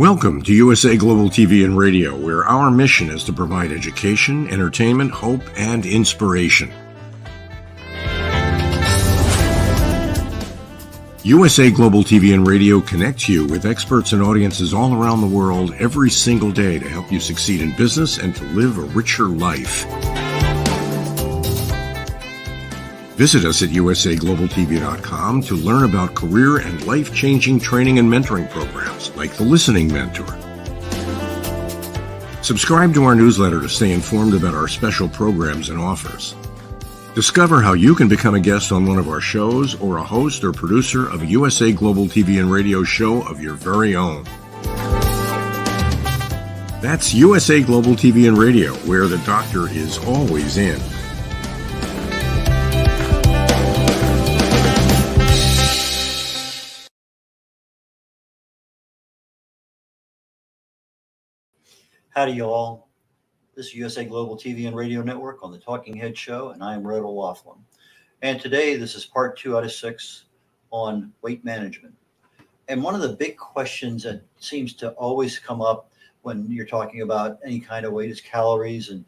Welcome to USA Global TV and Radio, where our mission is to provide education, entertainment, hope, and inspiration. USA Global TV and Radio connects you with experts and audiences all around the world every single day to help you succeed in business and to live a richer life. Visit us at usaglobaltv.com to learn about career and life-changing training and mentoring programs like the Listening Mentor. Subscribe to our newsletter to stay informed about our special programs and offers. Discover how you can become a guest on one of our shows or a host or producer of a USA Global TV and Radio show of your very own. That's USA Global TV and Radio, where the doctor is always in. Howdy, y'all. This is USA Global TV and Radio Network on the Talking Head Show, and I am red.olaughlin. And today, this is part 2 out of 6 on weight management. And one of the big questions that seems to always come up when you're talking about any kind of weight is calories. And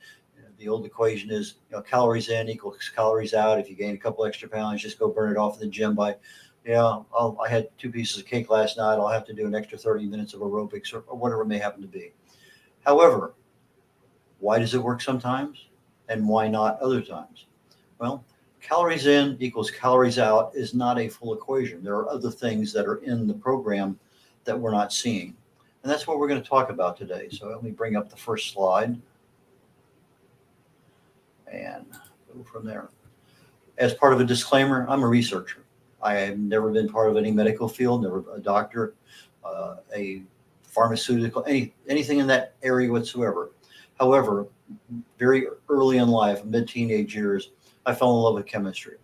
the old equation is, calories in equals calories out. If you gain a couple extra pounds, just go burn it off in the gym by, I had 2 pieces of cake last night. I'll have to do an extra 30 minutes of aerobics or whatever it may happen to be. However, why does it work sometimes and why not other times? Well, calories in equals calories out is not a full equation. There are other things that are in the program that we're not seeing. And that's what we're going to talk about today. So let me bring up the first slide and go from there. As part of a disclaimer, I'm a researcher. I have never been part of any medical field, never a doctor, a pharmaceutical, anything in that area whatsoever. However, very early in life, mid-teenage years, I fell in love with chemistry.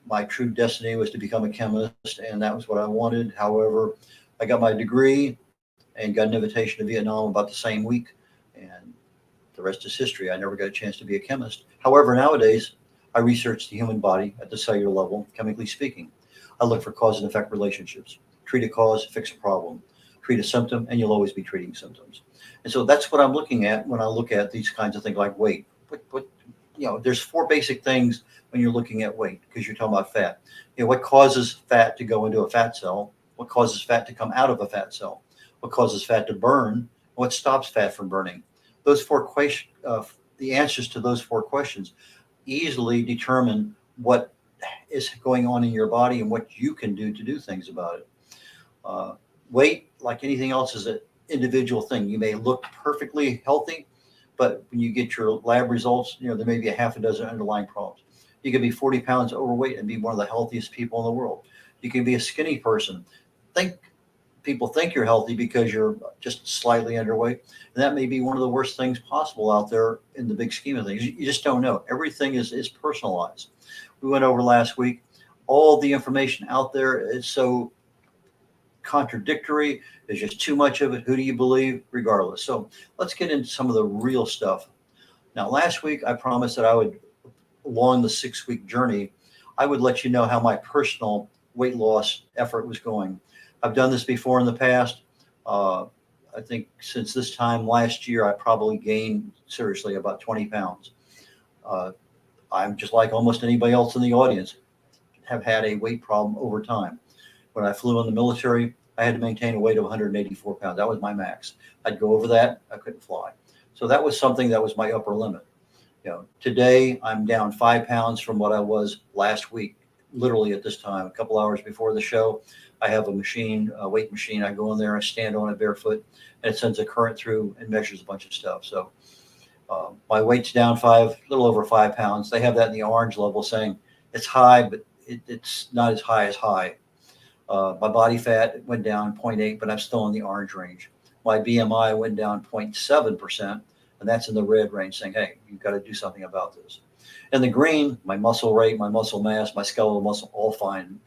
My true destiny was to become a chemist, and that was what I wanted. However, I got my degree and got an invitation to Vietnam about the same week, and the rest is history. I never got a chance to be a chemist. However, nowadays, I research the human body at the cellular level, chemically speaking. I look for cause and effect relationships. Treat a cause, fix a problem. Treat a symptom, and you'll always be treating symptoms. And so that's what I'm looking at when I look at these kinds of things like weight. There's 4 basic things when you're looking at weight, because you're talking about fat. What causes fat to go into a fat cell? What causes fat to come out of a fat cell? What causes fat to burn? What stops fat from burning? Those 4 questions, the answers to those 4 questions easily determine what is going on in your body and what you can do to do things about it. Weight, like anything else, is an individual thing. You may look perfectly healthy, but when you get your lab results, there may be a half a dozen underlying problems. You could be 40 pounds overweight and be one of the healthiest people in the world. You can be a skinny person. People think you're healthy because you're just slightly underweight. And that may be one of the worst things possible out there in the big scheme of things. You just don't know. Everything is personalized. We went over last week. All the information out there is so contradictory. There's just too much of it. Who do you believe? Regardless. So let's get into some of the real stuff. Now, last week, I promised that I would, along the 6-week journey, I would let you know how my personal weight loss effort was going. I've done this before in the past. I think since this time last year, I probably gained, seriously, about 20 pounds. I'm just like almost anybody else in the audience, have had a weight problem over time. When I flew in the military, I had to maintain a weight of 184 pounds. That was my max. I'd go over that, I couldn't fly. So that was something that was my upper limit. Today I'm down 5 pounds from what I was last week, literally at this time, a couple hours before the show. I have a machine, a weight machine. I go in there, I stand on it barefoot, and it sends a current through and measures a bunch of stuff. So my weight's down a little over 5 pounds. They have that in the orange level saying it's high, but it's not as high as high. My body fat went down 0.8, but I'm still in the orange range. My BMI went down 0.7%, and that's in the red range, saying, hey, you've got to do something about this. And the green, my muscle rate, my muscle mass, my skeletal muscle, all fine.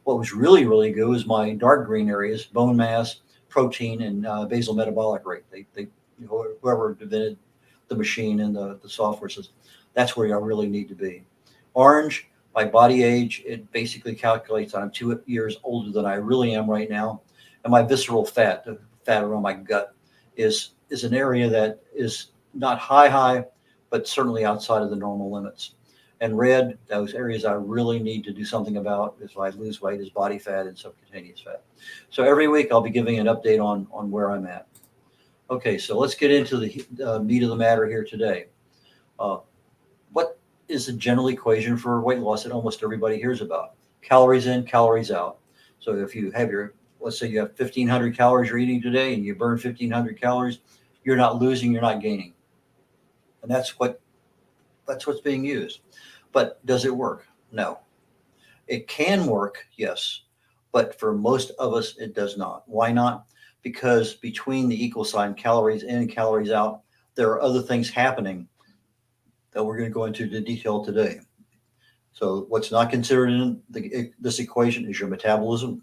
What was really, really good was my dark green areas, bone mass, protein, and basal metabolic rate. Whoever invented the machine and the software says, that's where I really need to be. Orange, my body age, it basically calculates that I'm 2 years older than I really am right now. And my visceral fat, the fat around my gut is an area that is not high, but certainly outside of the normal limits. And red, those areas I really need to do something about if I lose weight, is body fat and subcutaneous fat. So every week I'll be giving an update on where I'm at. Okay, so let's get into the meat of the matter here today. Uh, what is the general equation for weight loss that almost everybody hears about? Calories in, calories out. So if you have let's say you have 1,500 calories you're eating today and you burn 1,500 calories, you're not losing, you're not gaining. And that's what's being used. But does it work? No. It can work, yes, but for most of us, it does not. Why not? Because between the equal sign, calories in and calories out, there are other things happening that we're going to go into the detail today. So what's not considered in this equation is your metabolism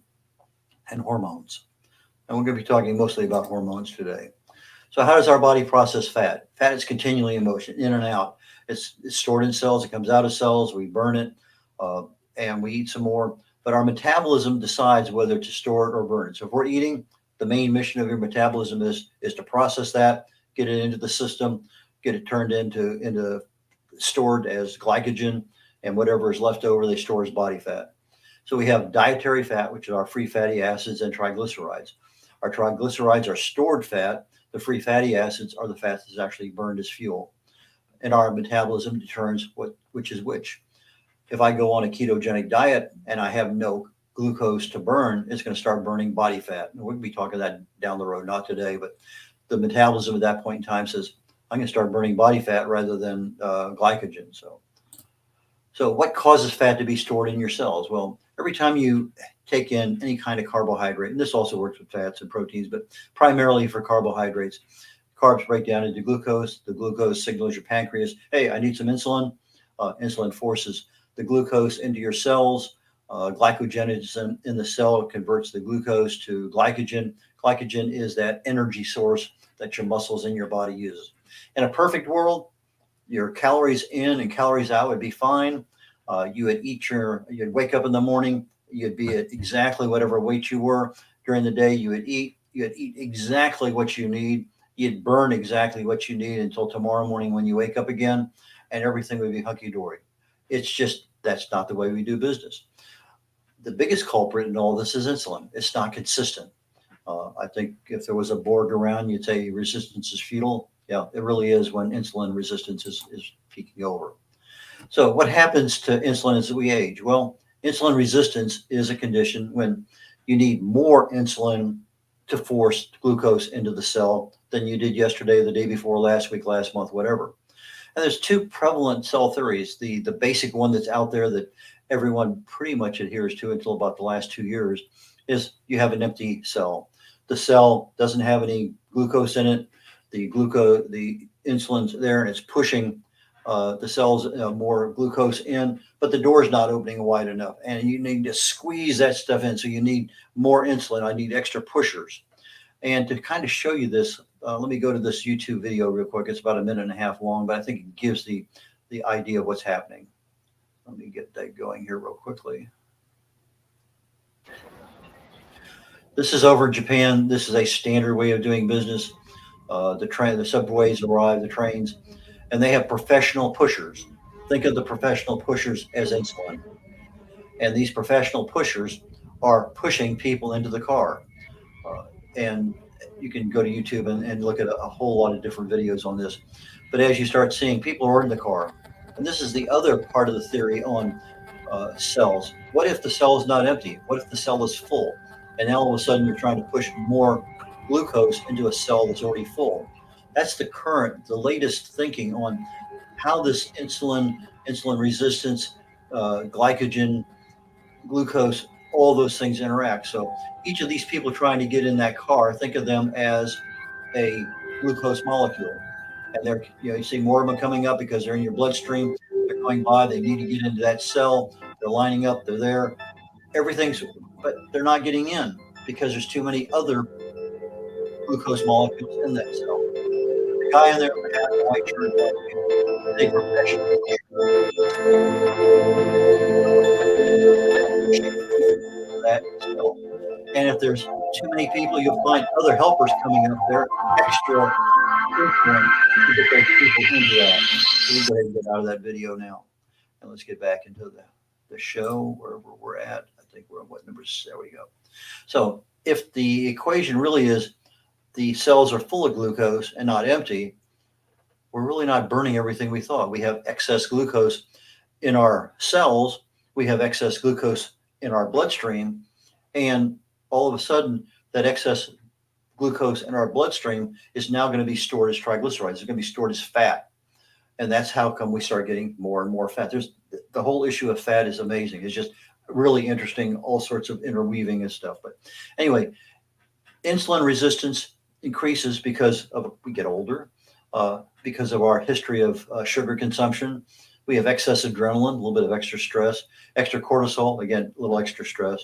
and hormones. And we're going to be talking mostly about hormones today. So how does our body process fat? Fat is continually in motion, in and out. It's stored in cells. It comes out of cells. We burn it, and we eat some more. But our metabolism decides whether to store it or burn it. So if we're eating, the main mission of your metabolism is to process that, get it into the system, get it turned into stored as glycogen, and whatever is left over, they store as body fat. So we have dietary fat, which are our free fatty acids, and triglycerides. Our triglycerides are stored fat. The free fatty acids are the fats that's actually burned as fuel. And our metabolism determines which is which. If I go on a ketogenic diet and I have no glucose to burn, it's going to start burning body fat. And we'll be talking that down the road, not today, but the metabolism at that point in time says, I'm going to start burning body fat rather than glycogen. So what causes fat to be stored in your cells? Well, every time you take in any kind of carbohydrate, and this also works with fats and proteins, but primarily for carbohydrates, carbs break down into glucose. The glucose signals your pancreas, hey, I need some insulin. Insulin forces the glucose into your cells. Glycogenesis in the cell converts the glucose to glycogen. Glycogen is that energy source that your muscles in your body uses. In a perfect world, your calories in and calories out would be fine. You'd wake up in the morning, you'd be at exactly whatever weight you were. During the day, you'd eat exactly what you need. You'd burn exactly what you need until tomorrow morning when you wake up again, and everything would be hunky-dory. It's just, that's not the way we do business. The biggest culprit in all this is insulin. It's not consistent. I think if there was a board around, you'd say resistance is futile. Yeah, it really is when insulin resistance is peaking over. So what happens to insulin as we age? Well, insulin resistance is a condition when you need more insulin to force glucose into the cell than you did yesterday, the day before, last week, last month, whatever. And there's two prevalent cell theories. The basic one that's out there that everyone pretty much adheres to until about the last 2 years is you have an empty cell. The cell doesn't have any glucose in it. The insulin's there and it's pushing the cells more glucose in, but the door's not opening wide enough. And you need to squeeze that stuff in. So you need more insulin. I need extra pushers. And to kind of show you this, let me go to this YouTube video real quick. It's about 1.5 minutes long, but I think it gives the idea of what's happening. Let me get that going here real quickly. This is over in Japan. This is a standard way of doing business. The subways arrive, the trains, and they have professional pushers. Think of the professional pushers as insulin. And these professional pushers are pushing people into the car. And you can go to YouTube and look at a whole lot of different videos on this. But as you start seeing, people are in the car. And this is the other part of the theory on cells. What if the cell is not empty? What if the cell is full? And now all of a sudden you're trying to push more glucose into a cell that's already full. That's the latest thinking on how this insulin resistance, glycogen, glucose, all those things interact. So each of these people trying to get in that car, think of them as a glucose molecule. And you see more of them coming up because they're in your bloodstream. They're going by, they need to get into that cell. They're lining up, they're there. But they're not getting in because there's too many other glucose molecules in that cell. The guy in there with the hat and white shirt is a professional that cell. And if there's too many people, you'll find other helpers coming up there, extra insulin to get those people into that. So we go ahead and get out of that video now. And let's get back into the show wherever we're at. I think we're on what numbers? There we go. So if the equation really is the cells are full of glucose and not empty, we're really not burning everything we thought. We have excess glucose in our cells. We have excess glucose in our bloodstream. And all of a sudden, that excess glucose in our bloodstream is now going to be stored as triglycerides. It's going to be stored as fat. And that's how come we start getting more and more fat. There's the whole issue of fat is amazing. It's just really interesting, all sorts of interweaving and stuff. But anyway, insulin resistance increases because of we get older, because of our history of sugar consumption. We have excess adrenaline, a little bit of extra stress, extra cortisol, again, a little extra stress.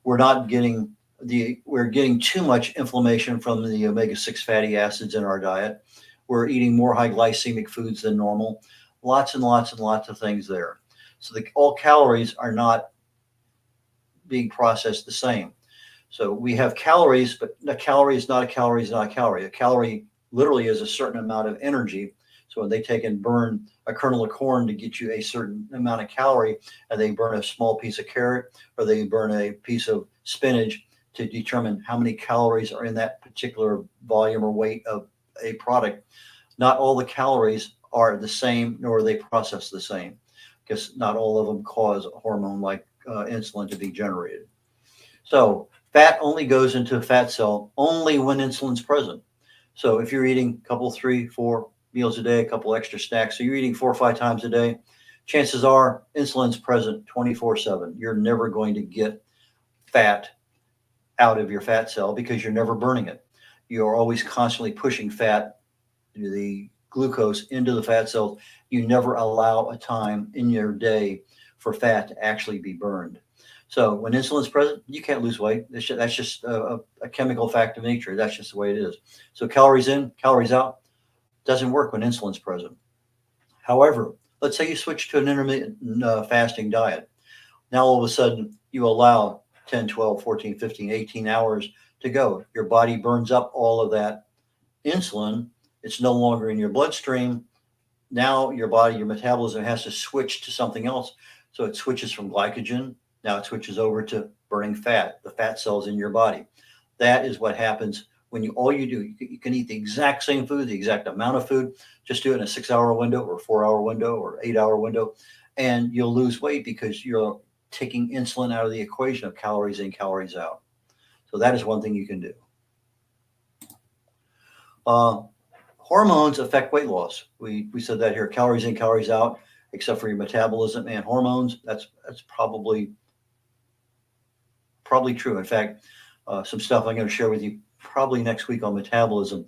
We're getting too much inflammation from the omega-6 fatty acids in our diet. We're eating more high glycemic foods than normal. Lots and lots and lots of things there. So all calories are not being processed the same. So we have calories, but a calorie is not a calorie is not a calorie. A calorie literally is a certain amount of energy. So when they take and burn a kernel of corn to get you a certain amount of calorie, and they burn a small piece of carrot, or they burn a piece of spinach to determine how many calories are in that particular volume or weight of a product, not all the calories are the same, nor are they processed the same, because not all of them cause a hormone like insulin to be generated. So fat only goes into a fat cell only when insulin's present. So if you're eating a couple, 3, 4 meals a day, a couple extra snacks, so you're eating 4 or 5 times a day, chances are insulin's present 24/7. You're never going to get fat out of your fat cell because you're never burning it. You're always constantly pushing fat, the glucose into the fat cells. You never allow a time in your day for fat to actually be burned. So when insulin's present, you can't lose weight. That's just a chemical fact of nature. That's just the way it is. So calories in, calories out doesn't work when insulin's present. However, let's say you switch to an intermittent fasting diet. Now all of a sudden you allow 10, 12, 14, 15, 18 hours to go. Your body burns up all of that insulin. It's no longer in your bloodstream. Now your body, your metabolism has to switch to something else. So it switches from glycogen. Now it switches over to burning fat, the fat cells in your body. That is what happens when all you do, you can eat the exact same food, the exact amount of food, just do it in a 6-hour window or 4-hour window or 8-hour window, and you'll lose weight because you're taking insulin out of the equation of calories in, calories out. So that is one thing you can do. Hormones affect weight loss. We said that here, calories in, calories out, except for your metabolism and hormones. That's probably true. In fact, some stuff I'm going to share with you probably next week on metabolism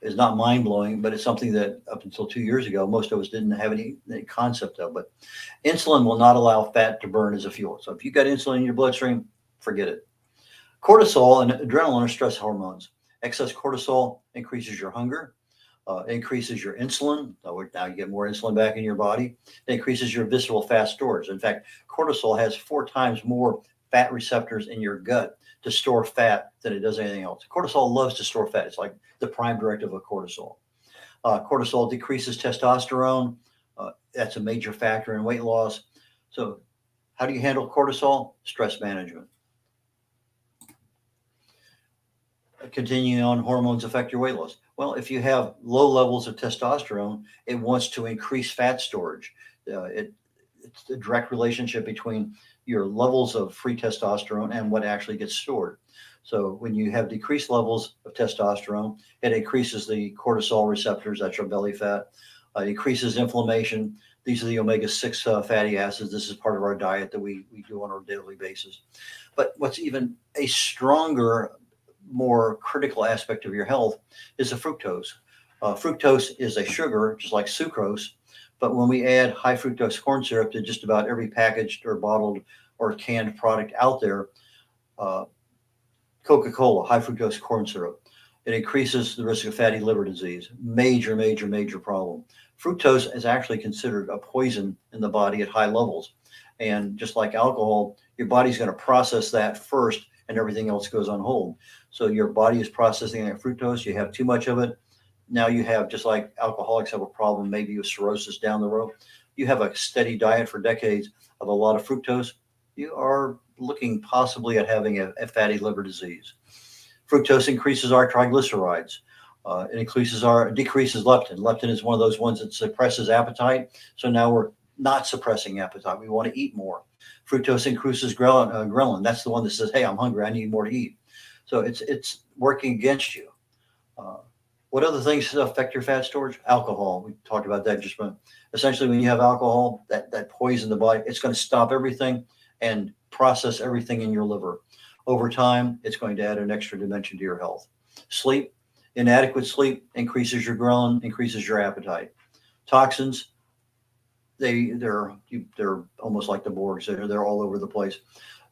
is not mind-blowing, but it's something that up until 2 years ago, most of us didn't have any concept of. But insulin will not allow fat to burn as a fuel. So if you've got insulin in your bloodstream, forget it. Cortisol and adrenaline are stress hormones. Excess cortisol increases your hunger, increases your insulin. Now you get more insulin back in your body. It increases your visceral fat storage. In fact, cortisol has 4 times more fat receptors in your gut to store fat than it does anything else. Cortisol loves to store fat. It's like the prime directive of cortisol. Cortisol decreases testosterone. That's a major factor in weight loss. So how do you handle cortisol? Stress management. Continuing on, hormones affect your weight loss. Well, if you have low levels of testosterone, it wants to increase fat storage. It's the direct relationship between your levels of free testosterone and what actually gets stored. So when you have decreased levels of testosterone, it increases the cortisol receptors, that's your belly fat. It increases inflammation. These are the omega-6 fatty acids. This is part of our diet that we do on a daily basis. But what's even a stronger, more critical aspect of your health is the fructose. Fructose is a sugar, just like sucrose. But when we add high fructose corn syrup to just about every packaged or bottled or canned product out there, Coca-Cola, high fructose corn syrup, it increases the risk of fatty liver disease. Major, major, major problem. Fructose is actually considered a poison in the body at high levels. And just like alcohol, your body's going to process that first and everything else goes on hold. So your body is processing that fructose. You have too much of it. Now you have, just like alcoholics have a problem, maybe with cirrhosis down the road. You have a steady diet for decades of a lot of fructose. You are looking possibly at having a fatty liver disease. Fructose increases our triglycerides. It decreases leptin. Leptin is one of those ones that suppresses appetite. So now we're not suppressing appetite. We want to eat more. Fructose increases ghrelin. That's the one that says, "Hey, I'm hungry. I need more to eat." So it's working against you. Uh, what other things affect your fat storage? Alcohol. We talked about that just a minute. Essentially, when you have alcohol, that poison the body, it's going to stop everything and process everything in your liver. Over time, it's going to add an extra dimension to your health. Sleep. Inadequate sleep increases your ghrelin, increases your appetite. Toxins, they're almost like the Borgs. They're all over the place.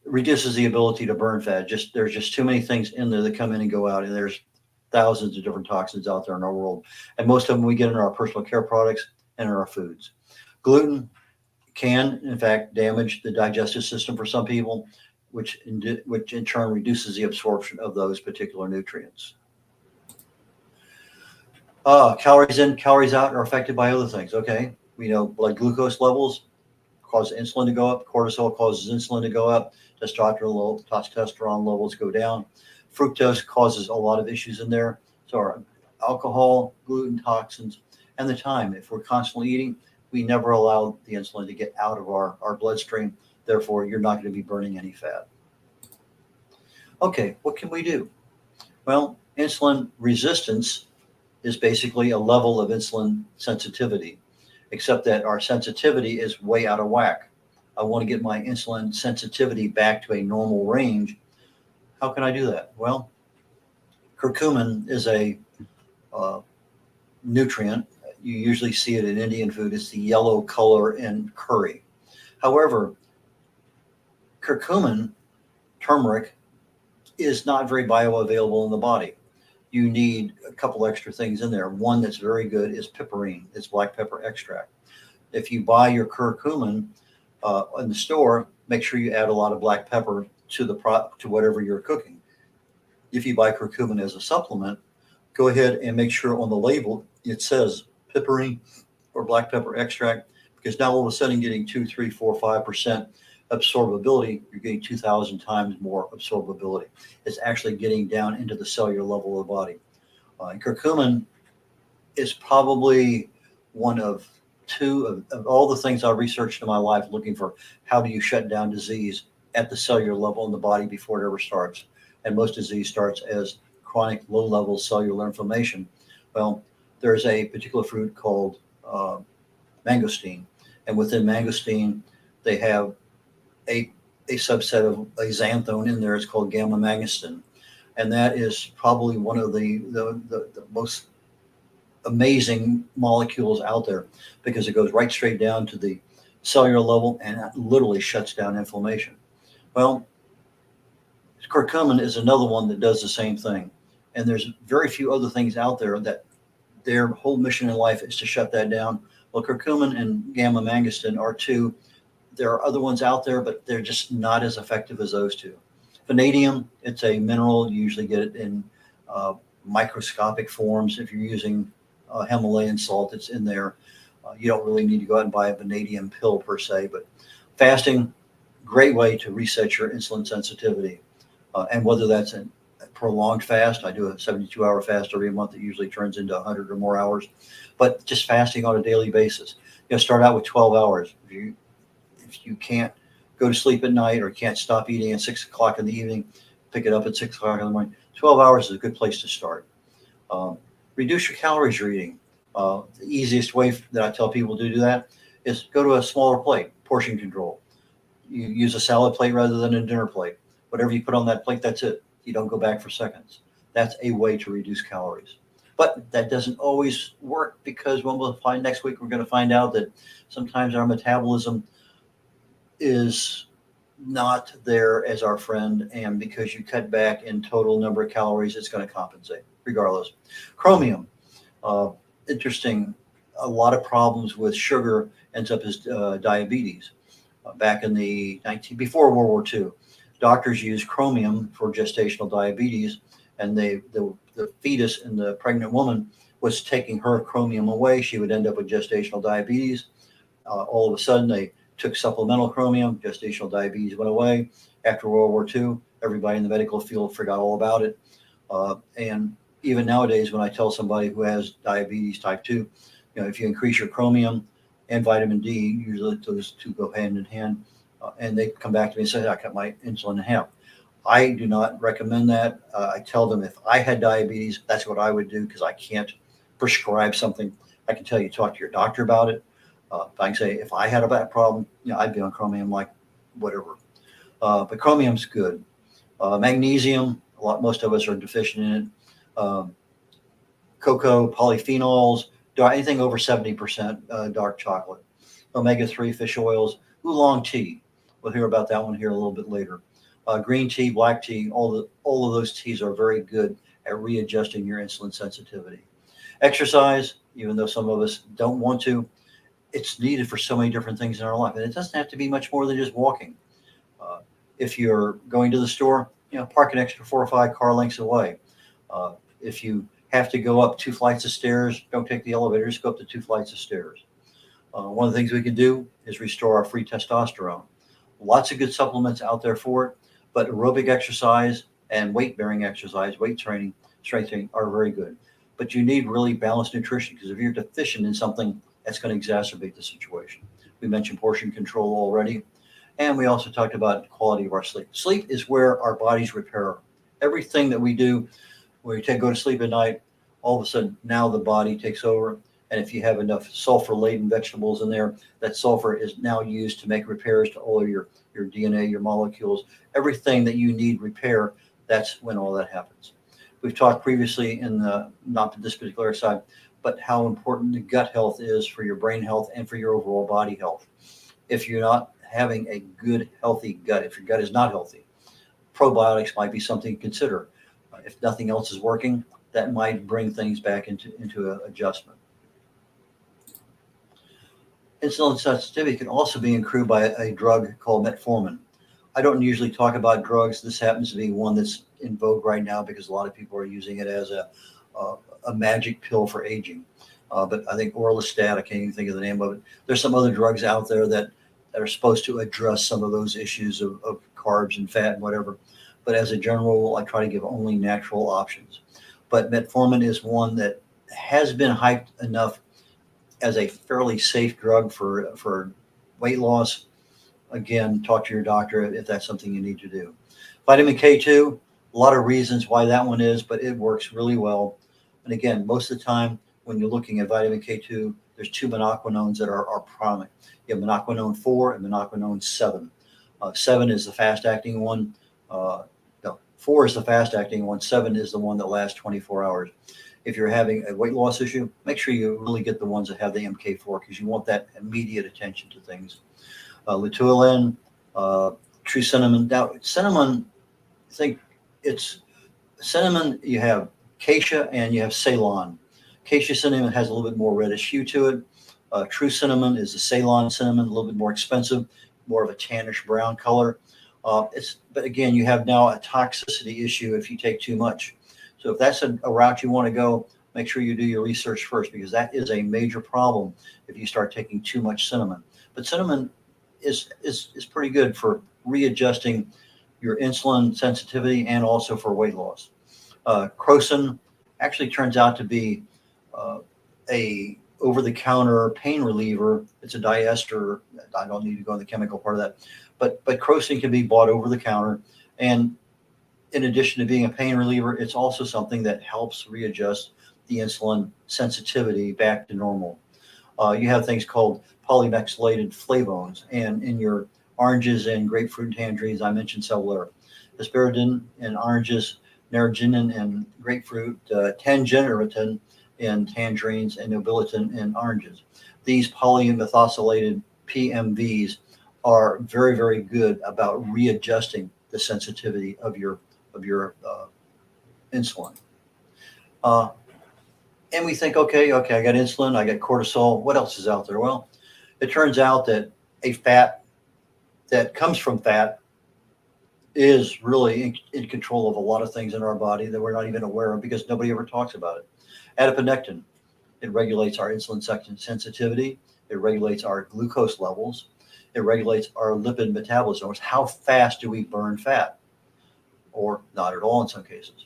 Reduces the ability to burn fat. There's just too many things in there that come in and go out, and there's thousands of different toxins out there in our world, and most of them we get in our personal care products and in our foods. Gluten can, in fact, damage the digestive system for some people, which in turn reduces the absorption of those particular nutrients. Calories in, calories out are affected by other things. Okay, we know blood glucose levels cause insulin to go up. Cortisol causes insulin to go up. Testosterone levels go down. Fructose causes a lot of issues in there. So our alcohol, gluten, toxins, and the time. If we're constantly eating, we never allow the insulin to get out of our bloodstream. Therefore, you're not going to be burning any fat. Okay, what can we do? Well, insulin resistance is basically a level of insulin sensitivity, except that our sensitivity is way out of whack. I want to get my insulin sensitivity back to a normal range. How can I do that? Well, curcumin is a nutrient. You usually see it in Indian food. It's the yellow color in curry. However, curcumin, turmeric, is not very bioavailable in the body. You need a couple extra things in there. One that's very good is piperine. It's black pepper extract. If you buy your curcumin in the store, make sure you add a lot of black pepper to whatever you're cooking. If you buy curcumin as a supplement, go ahead and make sure on the label it says piperine or black pepper extract, because now all of a sudden getting 2, 3, 4, 5% absorbability, you're getting 2,000 times more absorbability. It's actually getting down into the cellular level of the body. Curcumin is probably one of two of all the things I researched in my life looking for how do you shut down disease at the cellular level in the body before it ever starts. And most disease starts as chronic low-level cellular inflammation. Well, there's a particular fruit called mangosteen. And within mangosteen, they have a subset of a xanthone in there. It's called gamma mangosteen. And that is probably one of the most amazing molecules out there, because it goes right straight down to the cellular level and it literally shuts down inflammation. Well, curcumin is another one that does the same thing. And there's very few other things out there that their whole mission in life is to shut that down. Well, curcumin and gamma mangosteen are two. There are other ones out there, but they're just not as effective as those two. Vanadium, it's a mineral. You usually get it in microscopic forms. If you're using Himalayan salt, it's in there. You don't really need to go out and buy a vanadium pill per se, but fasting, great way to reset your insulin sensitivity. And whether that's a prolonged fast, I do a 72-hour fast every month that usually turns into 100 or more hours, but just fasting on a daily basis. Start out with 12 hours. If you can't go to sleep at night or can't stop eating at 6 o'clock in the evening, pick it up at 6 o'clock in the morning. 12 hours is a good place to start. Reduce your calories you're eating. The easiest way that I tell people to do that is go to a smaller plate, portion control. You use a salad plate rather than a dinner plate. Whatever you put on that plate, that's it. You don't go back for seconds. That's a way to reduce calories. But that doesn't always work, because when we'll find next week, we're going to find out that sometimes our metabolism is not there as our friend, and because you cut back in total number of calories, it's going to compensate regardless. Chromium, interesting. A lot of problems with sugar ends up as diabetes. Back in before World War II, doctors use chromium for gestational diabetes, and the fetus in the pregnant woman was taking her chromium away. She would end up with gestational diabetes. All of a sudden, they took supplemental chromium. Gestational diabetes went away. After World War II, everybody in the medical field forgot all about it. And even nowadays, when I tell somebody who has diabetes type 2, if you increase your chromium and vitamin D, usually those two go hand in hand, and they come back to me and say, I cut my insulin in half. I do not recommend that. I tell them if I had diabetes, that's what I would do, because I can't prescribe something. I can tell you, talk to your doctor about it. I can say if I had a bad problem, I'd be on chromium like whatever. But chromium's good. Magnesium, most of us are deficient in it. Cocoa, polyphenols, anything over 70% dark chocolate. Omega-3 fish oils, oolong tea. We'll hear about that one here a little bit later. Green tea, black tea, all of those teas are very good at readjusting your insulin sensitivity. Exercise, even though some of us don't want to, it's needed for so many different things in our life. And it doesn't have to be much more than just walking. If you're going to the store, park an extra 4 or 5 car lengths away. If you have to go up 2 flights of stairs, don't take the elevator, just go up the 2 flights of stairs. One of the things we can do is restore our free testosterone. Lots of good supplements out there for it, but aerobic exercise and weight-bearing exercise, weight training, strength training are very good. But you need really balanced nutrition, because if you're deficient in something, that's going to exacerbate the situation. We mentioned portion control already, and we also talked about the quality of our sleep. Sleep is where our bodies repair. Everything that we do, when you go to sleep at night, all of a sudden now the body takes over. And if you have enough sulfur-laden vegetables in there, that sulfur is now used to make repairs to all of your DNA, your molecules, everything that you need repair. That's when all that happens. We've talked previously in not this particular side, but how important the gut health is for your brain health and for your overall body health. If you're not having a good, healthy gut, if your gut is not healthy, probiotics might be something to consider. If nothing else is working, that might bring things back into an adjustment. Insulin sensitivity can also be improved by a drug called metformin. I don't usually talk about drugs. This happens to be one that's in vogue right now because a lot of people are using it as a magic pill for aging. But I think Orlistat, I can't even think of the name of it. There's some other drugs out there that are supposed to address some of those issues of carbs and fat and whatever. But as a general rule, I try to give only natural options. But metformin is one that has been hyped enough as a fairly safe drug for weight loss. Again, talk to your doctor if that's something you need to do. Vitamin K2, a lot of reasons why that one is, but it works really well. And again, most of the time when you're looking at vitamin K2, there's 2 monoquinones that are prominent. You have monoquinone 4 and monoquinone 7. 7 is the fast-acting one. 4 is the fast-acting one. 7 is the one that lasts 24 hours. If you're having a weight loss issue, make sure you really get the ones that have the MK4, because you want that immediate attention to things. Luteolin, true cinnamon. Now, cinnamon, I think it's cinnamon. You have acacia and you have Ceylon. Acacia cinnamon has a little bit more reddish hue to it. True cinnamon is the Ceylon cinnamon, a little bit more expensive, more of a tannish brown color. But again, you have now a toxicity issue if you take too much. So if that's a route you want to go, make sure you do your research first, because that is a major problem if you start taking too much cinnamon. But cinnamon is pretty good for readjusting your insulin sensitivity and also for weight loss. Crocin actually turns out to be a over-the-counter pain reliever. It's a diester. I don't need to go in the chemical part of that. But crocin can be bought over the counter. And in addition to being a pain reliever, it's also something that helps readjust the insulin sensitivity back to normal. You have things called polymethylated flavones, and in your oranges and grapefruit and tangerines, I mentioned cellular. Asparagine in oranges, narraginin in grapefruit, tangenitin in tangerines, and nobiletin in oranges. These polymethylated PMVs are very, very good about readjusting the sensitivity of your insulin. And we think, okay, I got insulin, I got cortisol. What else is out there? Well, it turns out that a fat that comes from fat is really in control of a lot of things in our body that we're not even aware of because nobody ever talks about it. Adiponectin, it regulates our insulin sensitivity. It regulates our glucose levels. It regulates our lipid metabolism. How fast do we burn fat? Or not at all in some cases.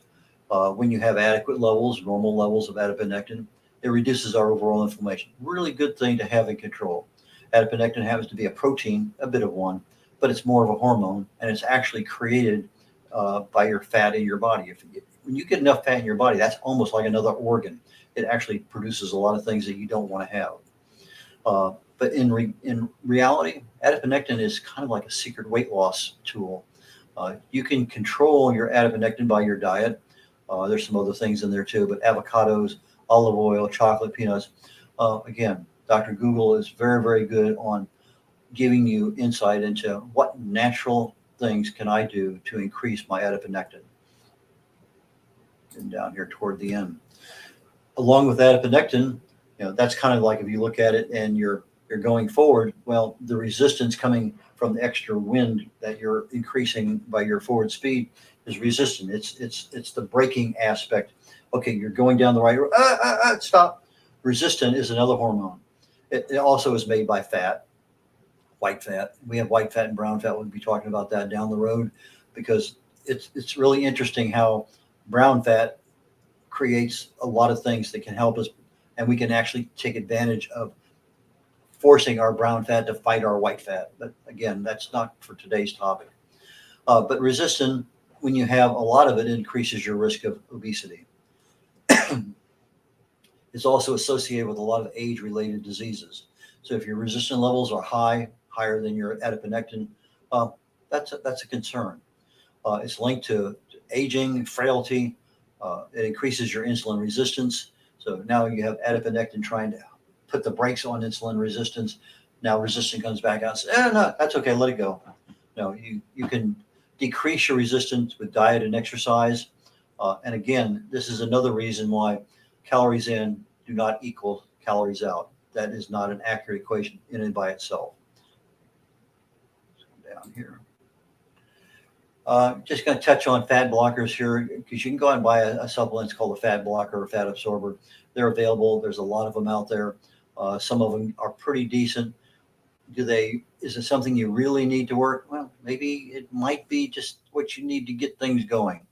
When you have adequate levels, normal levels of adiponectin, it reduces our overall inflammation. Really good thing to have in control. Adiponectin happens to be a protein, a bit of one, but it's more of a hormone, and it's actually created by your fat in your body. When you get enough fat in your body, that's almost like another organ. It actually produces a lot of things that you don't want to have. But in reality, adiponectin is kind of like a secret weight loss tool. You can control your adiponectin by your diet. There's some other things in there too, but avocados, olive oil, chocolate, peanuts. Again, Dr. Google is very, very good on giving you insight into what natural things can I do to increase my adiponectin. And down here toward the end, along with adiponectin, that's kind of like if you look at it and you're going forward. Well, the resistance coming from the extra wind that you're increasing by your forward speed is resistant. It's the braking aspect. Okay, you're going down the right road. Stop. Resistant is another hormone. It also is made by fat, white fat. We have white fat and brown fat. We'll be talking about that down the road because it's really interesting how brown fat creates a lot of things that can help us, and we can actually take advantage of forcing our brown fat to fight our white fat. But again, that's not for today's topic. But resistant, when you have a lot of it, increases your risk of obesity. It's also associated with a lot of age-related diseases. So if your resistant levels are higher than your adiponectin, that's a concern. It's linked to aging, frailty. It increases your insulin resistance. So now you have adiponectin trying to put the brakes on insulin resistance. Now resistance comes back out and says, no, that's okay, let it go. No, you can decrease your resistance with diet and exercise. And again, this is another reason why calories in do not equal calories out. That is not an accurate equation in and by itself. Down here. Just going to touch on fat blockers here because you can go out and buy a supplement. It's called a fat blocker or fat absorber. They're available. There's a lot of them out there. Some of them are pretty decent. Is it something you really need to work? Well, maybe it might be just what you need to get things going.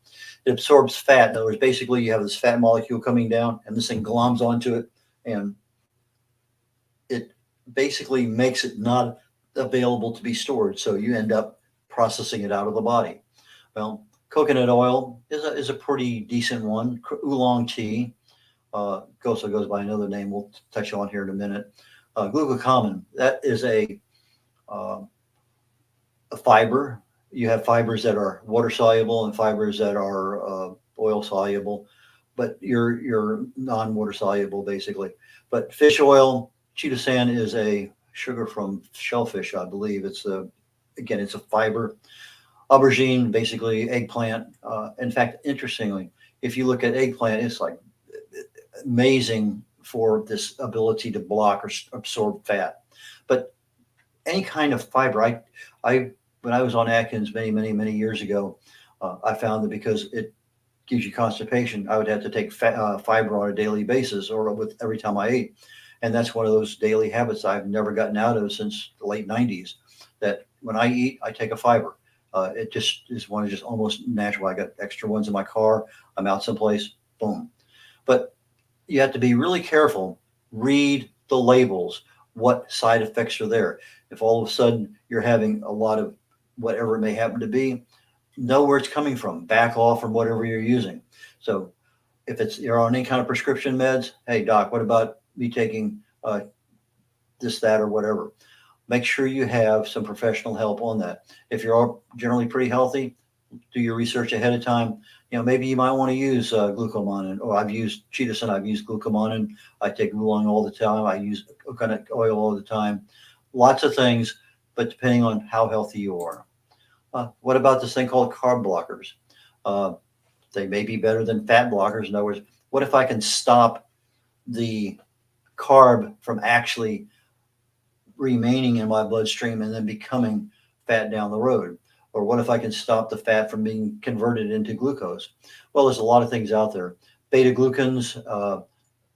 It absorbs fat. In other words, basically you have this fat molecule coming down and this thing gloms onto it and it basically makes it not available to be stored. So you end up processing it out of the body. Well, coconut oil is a pretty decent one. Oolong tea also goes by another name we'll touch on here in a minute. Glucosamine, that is a fiber. You have fibers that are water soluble and fibers that are oil soluble, but you're non-water soluble basically. But fish oil, chitosan is a sugar from shellfish, I believe. It's a fiber. Aubergine, basically eggplant. In fact, interestingly, if you look at eggplant, it's like amazing for this ability to block or absorb fat. But any kind of fiber, when I was on Atkins many years ago, I found that because it gives you constipation, I would have to take fiber on a daily basis or with every time I ate. And that's one of those daily habits I've never gotten out of since the late 90s, that when I eat, I take a fiber. It just is one of just almost natural. I got extra ones in my car. I'm out someplace, boom. But you have to be really careful. Read the labels. What side effects are there? If all of a sudden you're having a lot of whatever it may happen to be, know where it's coming from. Back off from whatever you're using. So if you're on any kind of prescription meds, hey doc, what about me taking this, that, or whatever? Make sure you have some professional help on that. If you're all generally pretty healthy, do your research ahead of time. Maybe you might want to use glucosamine. Or I've used chitosan. I've used glucosamine. I take oolong all the time. I use coconut oil all the time. Lots of things, but depending on how healthy you are. What about this thing called carb blockers? They may be better than fat blockers. In other words, what if I can stop the carb from actually remaining in my bloodstream and then becoming fat down the road? Or what if I can stop the fat from being converted into glucose? Well, there's a lot of things out there. Beta glucans,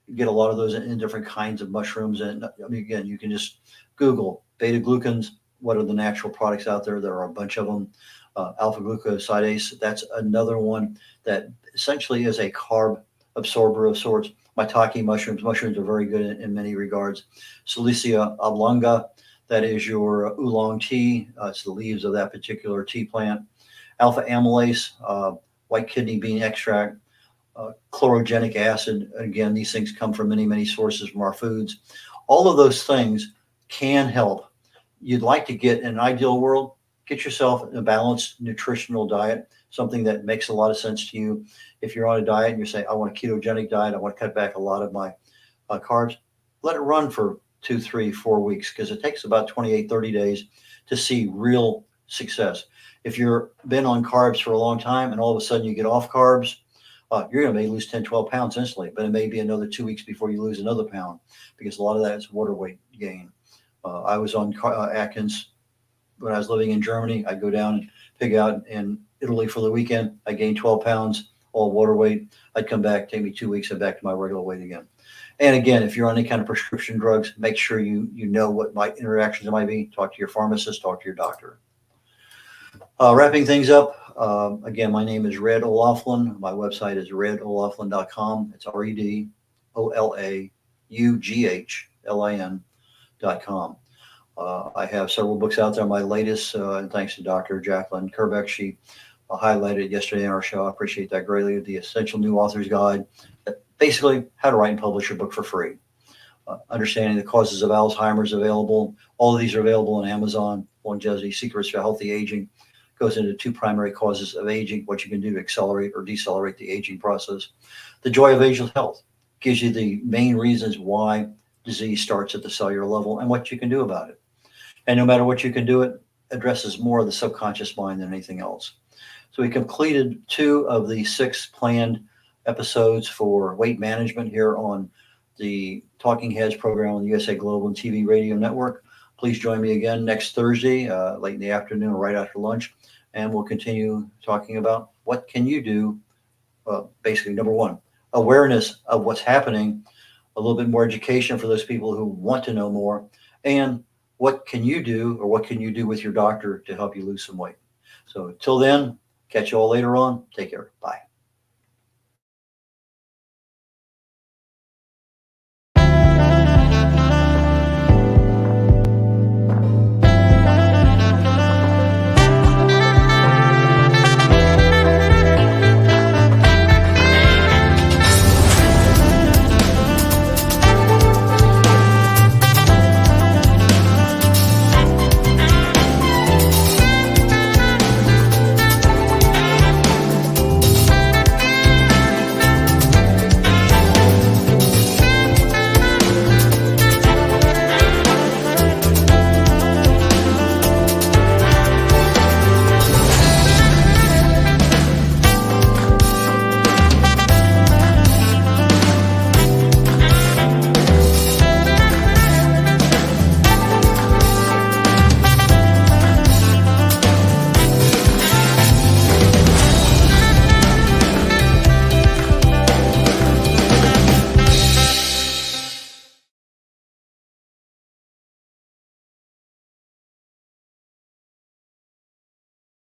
you get a lot of those in different kinds of mushrooms. And I mean, again, you can just Google beta glucans. What are the natural products out there? There are a bunch of them. Alpha glucosidase, that's another one that essentially is a carb absorber of sorts. Maitake mushrooms. Mushrooms are very good in many regards. Silicea oblonga, that is your oolong tea. It's the leaves of that particular tea plant. Alpha amylase, white kidney bean extract, chlorogenic acid. Again, these things come from many, many sources from our foods. All of those things can help. You'd like to get, in an ideal world, get yourself a balanced nutritional diet, something that makes a lot of sense to you. If you're on a diet and you're saying, I want a ketogenic diet, I want to cut back a lot of my carbs, let it run for 2, 3, 4 weeks, because it takes about 28, 30 days to see real success. If you've been on carbs for a long time and all of a sudden you get off carbs, you're going to may lose 10, 12 pounds instantly, but it may be another 2 weeks before you lose another pound, because a lot of that is water weight gain. I was on Atkins when I was living in Germany. I'd go down and pig out in Italy for the weekend. I gained 12 pounds, all water weight. I'd come back, take me 2 weeks, and back to my regular weight again. And again, if you're on any kind of prescription drugs, make sure you know what interactions it might be. Talk to your pharmacist, talk to your doctor. Wrapping things up, again, my name is Red O'Laughlin. My website is red.olaughlin.com. It's REDOLAUGHLIN.com. I have several books out there. My latest, and thanks to Dr. Jacalyn Kerbeck, she highlighted yesterday in our show. I appreciate that greatly. The Essential New Author's Guide, basically how to write and publish your book for free. Understanding the Causes of Alzheimer's available. All of these are available on Amazon. Longevity, Secrets for Healthy Aging goes into 2 primary causes of aging, what you can do to accelerate or decelerate the aging process. The Joy of Ageless Health gives you the main reasons why disease starts at the cellular level and what you can do about it. And no matter what you can do, it addresses more of the subconscious mind than anything else. So we completed 2 of the 6 planned episodes for weight management here on the Talking Heads program on the USA Global and TV Radio Network. Please join me again next Thursday, late in the afternoon or right after lunch, and we'll continue talking about what can you do. Basically, number 1, awareness of what's happening, a little bit more education for those people who want to know more, and what can you do, or what can you do with your doctor to help you lose some weight. So till then, catch you all later on. Take care. Bye.